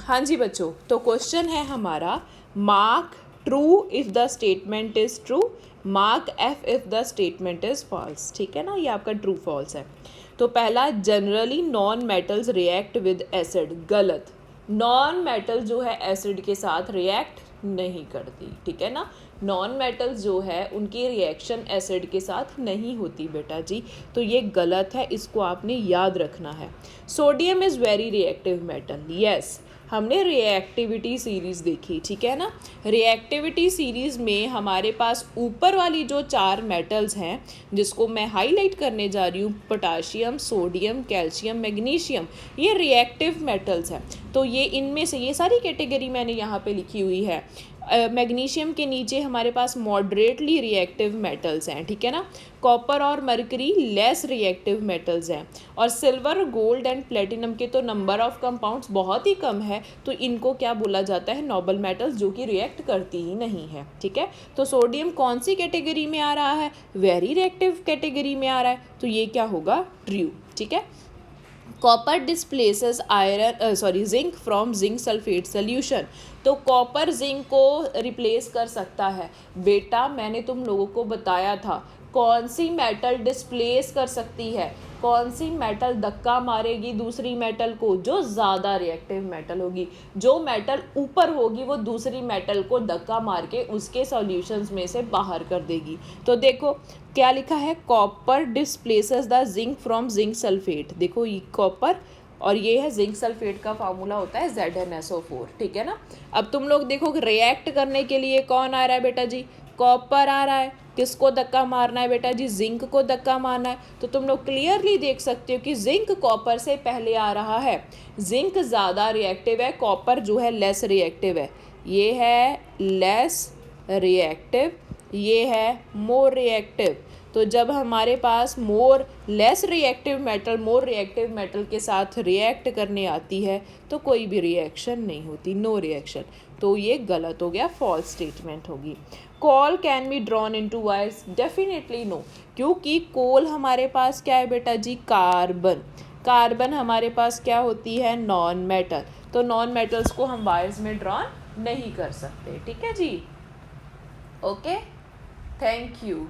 हाँ जी बच्चों, तो क्वेश्चन है हमारा mark true if the statement is true, mark F if the statement is false. ठीक है ना, ये आपका ट्रू फॉल्स है। तो पहला, generally non metals react with acid, गलत। नॉन मेटल जो है एसिड के साथ रिएक्ट नहीं करती। ठीक है ना, नॉन मेटल्स जो है उनकी रिएक्शन एसिड के साथ नहीं होती बेटा जी, तो ये गलत है, इसको आपने याद रखना है। Sodium is very reactive metal, yes. हमने रिएक्टिविटी सीरीज़ देखी, ठीक है ना। रिएक्टिविटी सीरीज़ में हमारे पास ऊपर वाली जो 4 मेटल्स हैं जिसको मैं हाईलाइट करने जा रही हूँ, पोटाशियम, सोडियम, कैल्शियम, मैग्नीशियम, ये रिएक्टिव मेटल्स हैं। तो ये इनमें से ये सारी कैटेगरी मैंने यहाँ पे लिखी हुई है। मैग्नीशियम के नीचे हमारे पास मॉडरेटली रिएक्टिव मेटल्स हैं, ठीक है ना। कॉपर और मरकरी लेस रिएक्टिव मेटल्स हैं, और सिल्वर, गोल्ड एंड प्लेटिनम के तो नंबर ऑफ कंपाउंड्स बहुत ही कम है, तो इनको क्या बोला जाता है, नोबल मेटल्स, जो कि रिएक्ट करती ही नहीं है। ठीक है, तो सोडियम कौन सी कैटेगरी में आ रहा है, वेरी रिएक्टिव कैटेगरी में आ रहा है, तो ये क्या होगा, ट्रू। ठीक है, copper displaces zinc from zinc sulphate solution, तो कॉपर जिंक को रिप्लेस कर सकता है। बेटा मैंने तुम लोगों को बताया था कौन सी मेटल डिस्प्लेस कर सकती है, कौन सी मेटल धक्का मारेगी दूसरी मेटल को, जो ज़्यादा रिएक्टिव मेटल होगी। जो मेटल ऊपर होगी वो दूसरी मेटल को धक्का मार के उसके सॉल्यूशंस में से बाहर कर देगी। तो देखो क्या लिखा है, copper displaces the zinc from zinc sulphate. देखो ये कॉपर और ये है जिंक सल्फेट का फार्मूला होता है ZnSO4। ठीक है ना। अब तुम लोग देखो रिएक्ट करने के लिए कौन आ रहा है बेटा जी, कॉपर आ रहा है। किसको धक्का मारना है बेटा जी, जिंक को धक्का मारना है। तो तुम लोग क्लियरली देख सकते हो कि जिंक कॉपर से पहले आ रहा है। जिंक ज़्यादा रिएक्टिव है, कॉपर जो है लेस रिएक्टिव है। ये है लेस रिएक्टिव, ये है मोर रिएक्टिव। तो जब हमारे पास लेस रिएक्टिव मेटल के साथ रिएक्ट करने आती है तो कोई भी रिएक्शन नहीं होती, नो रिएक्शन। तो ये गलत हो गया, फॉल्स स्टेटमेंट होगी। Coal can be drawn into wires, definitely no, क्योंकि कोल हमारे पास क्या है बेटा जी, कार्बन। कार्बन हमारे पास क्या होती है, नॉन मेटल। तो नॉन मेटल्स को हम वायर्स में ड्रॉन नहीं कर सकते। ठीक है जी, ओके, थैंक यू।